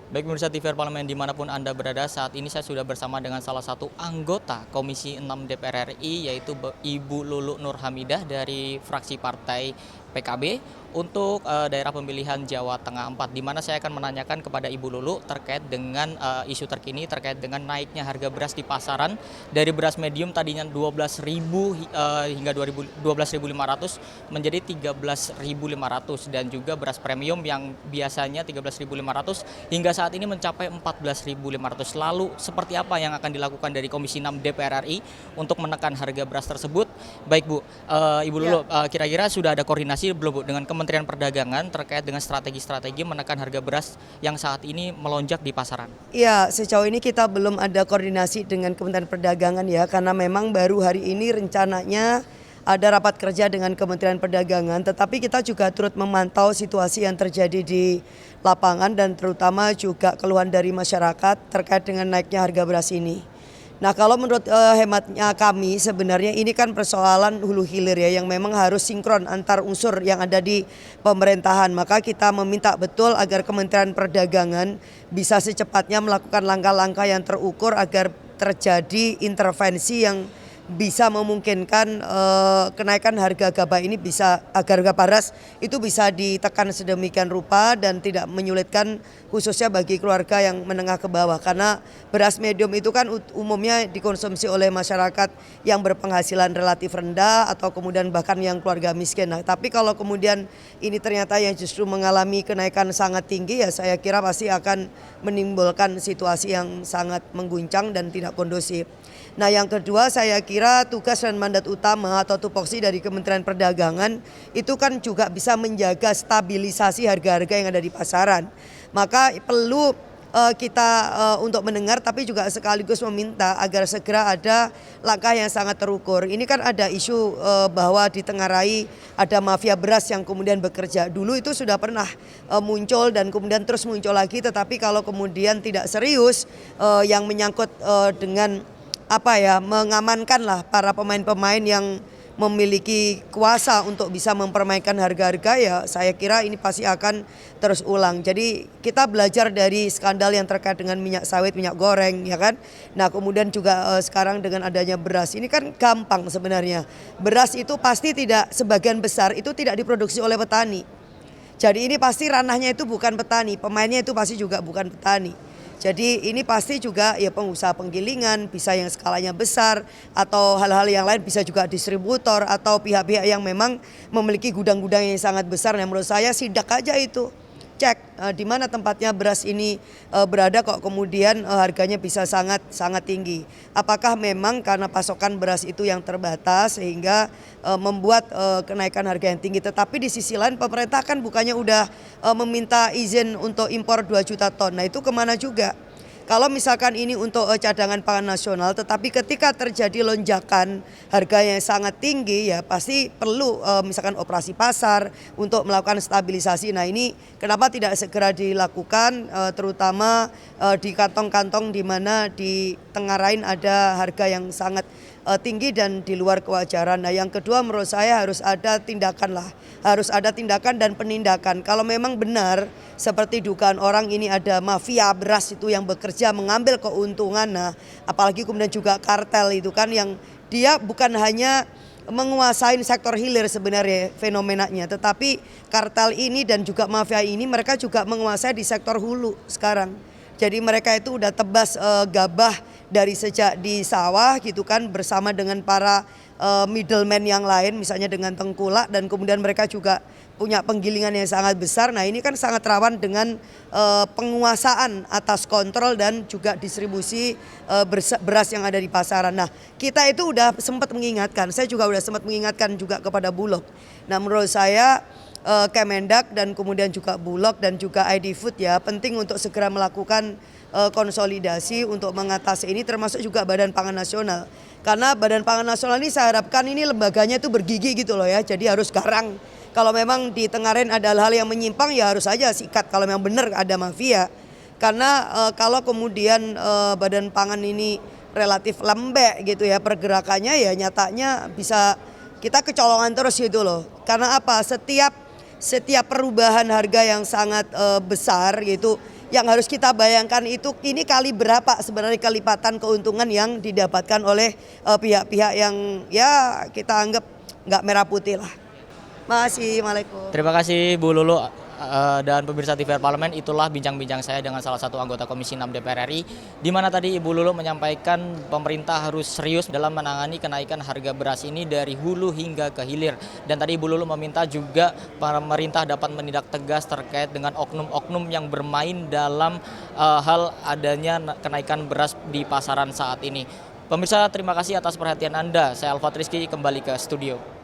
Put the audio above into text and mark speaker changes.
Speaker 1: Baik pemirsa TVR Parlemen dimanapun Anda berada, saat ini saya sudah bersama dengan salah satu anggota Komisi 6 DPR RI, yaitu Ibu Lulu Nur Hamidah dari fraksi Partai PKB untuk daerah pemilihan Jawa Tengah 4, di mana saya akan menanyakan kepada Ibu Lulu terkait dengan isu terkini terkait dengan naiknya harga beras di pasaran dari beras medium tadinya 12.000 hingga 12.500 menjadi 13.500, dan juga beras premium yang biasanya 13.500 hingga saat ini mencapai 14.500. Lalu seperti apa yang akan dilakukan dari Komisi 6 DPR RI untuk menekan harga beras tersebut? Baik Bu, Ibu Lulu, kira-kira sudah ada koordinasi belum Bu dengan Kementerian Perdagangan terkait dengan strategi-strategi menekan harga beras yang saat ini melonjak di pasaran?
Speaker 2: Ya, sejauh ini kita belum ada koordinasi dengan Kementerian Perdagangan ya, karena memang baru hari ini rencananya ada rapat kerja dengan Kementerian Perdagangan, tetapi kita juga turut memantau situasi yang terjadi di lapangan dan terutama juga keluhan dari masyarakat terkait dengan naiknya harga beras ini. Nah, kalau menurut hematnya kami sebenarnya ini kan persoalan hulu hilir ya, yang memang harus sinkron antar unsur yang ada di pemerintahan. Maka kita meminta betul agar Kementerian Perdagangan bisa secepatnya melakukan langkah-langkah yang terukur agar terjadi intervensi yang bisa memungkinkan kenaikan harga gabah ini bisa, agar harga beras itu bisa ditekan sedemikian rupa dan tidak menyulitkan khususnya bagi keluarga yang menengah ke bawah, karena beras medium itu kan umumnya dikonsumsi oleh masyarakat yang berpenghasilan relatif rendah atau kemudian bahkan yang keluarga miskin. Nah, tapi kalau kemudian ini ternyata yang justru mengalami kenaikan sangat tinggi, ya saya kira pasti akan menimbulkan situasi yang sangat mengguncang dan tidak kondusif. Nah, yang kedua saya kira tugas dan mandat utama atau tupoksi dari Kementerian Perdagangan itu kan juga bisa menjaga stabilisasi harga-harga yang ada di pasaran. Maka perlu kita untuk mendengar tapi juga sekaligus meminta agar segera ada langkah yang sangat terukur. Ini kan ada isu bahwa ditengarai ada mafia beras yang kemudian bekerja. Dulu itu sudah pernah muncul dan kemudian terus muncul lagi, tetapi kalau kemudian tidak serius yang menyangkut dengan mengamankanlah para pemain-pemain yang memiliki kuasa untuk bisa mempermainkan harga-harga, ya saya kira ini pasti akan terus ulang. Jadi kita belajar dari skandal yang terkait dengan minyak sawit, minyak goreng, ya kan. Nah, kemudian juga sekarang dengan adanya beras, ini kan gampang sebenarnya. Beras itu pasti tidak, sebagian besar itu tidak diproduksi oleh petani. Jadi ini pasti ranahnya itu bukan petani, pemainnya itu pasti juga bukan petani. Jadi ini pasti juga ya pengusaha penggilingan, bisa yang skalanya besar, atau hal-hal yang lain, bisa juga distributor atau pihak-pihak yang memang memiliki gudang-gudang yang sangat besar. Nah, menurut saya sidak aja itu, cek di mana tempatnya beras ini berada kok kemudian harganya bisa sangat tinggi. Apakah memang karena pasokan beras itu yang terbatas sehingga membuat kenaikan harga yang tinggi. Tetapi di sisi lain pemerintah kan bukannya udah meminta izin untuk impor 2 juta ton. Nah, itu kemana juga? Kalau misalkan ini untuk cadangan pangan nasional, tetapi ketika terjadi lonjakan harga yang sangat tinggi, ya pasti perlu misalkan operasi pasar untuk melakukan stabilisasi. Nah, ini kenapa tidak segera dilakukan, terutama di kantong-kantong di mana di Tengarain ada harga yang sangat tinggi dan di luar kewajaran. Nah, yang kedua menurut saya harus ada tindakan dan penindakan. Kalau memang benar seperti dugaan orang ini ada mafia beras itu yang bekerja mengambil keuntungan, nah apalagi kemudian juga kartel itu kan yang dia bukan hanya menguasai sektor hilir sebenarnya fenomenanya, tetapi kartel ini dan juga mafia ini mereka juga menguasai di sektor hulu sekarang. Jadi mereka itu udah tebas gabah dari sejak di sawah gitu kan, bersama dengan para middleman yang lain misalnya dengan tengkulak, dan kemudian mereka juga punya penggilingan yang sangat besar. Nah, ini kan sangat rawan dengan penguasaan atas kontrol dan juga distribusi beras yang ada di pasaran. Nah, kita itu udah sempat mengingatkan, saya juga udah sempat mengingatkan juga kepada Bulog. Nah, menurut saya Kemendak dan kemudian juga Bulog dan juga ID Food ya penting untuk segera melakukan konsolidasi untuk mengatasi ini, termasuk juga Badan Pangan Nasional. Karena Badan Pangan Nasional ini saya harapkan ini lembaganya itu bergigi gitu loh ya, jadi harus garang. Kalau memang di Tengaren ada hal yang menyimpang ya harus saja sikat kalau memang benar ada mafia. Karena kalau kemudian Badan Pangan ini relatif lembek gitu ya pergerakannya, ya nyatanya bisa kita kecolongan terus gitu loh. Karena apa? Setiap perubahan harga yang sangat besar gitu, yang harus kita bayangkan itu ini kali berapa sebenarnya kelipatan keuntungan yang didapatkan oleh pihak-pihak yang ya kita anggap nggak merah putih lah. Makasih, Assalamualaikum.
Speaker 1: Terima kasih Bu Lulu dan pemirsa TVR Parlemen. Itulah bincang-bincang saya dengan salah satu anggota Komisi 6 DPR RI, di mana tadi Ibu Lulu menyampaikan pemerintah harus serius dalam menangani kenaikan harga beras ini dari hulu hingga ke hilir. Dan tadi Ibu Lulu meminta juga pemerintah dapat menindak tegas terkait dengan oknum-oknum yang bermain dalam hal adanya kenaikan beras di pasaran saat ini. Pemirsa, terima kasih atas perhatian Anda. Saya Alfat Rizky, kembali ke studio.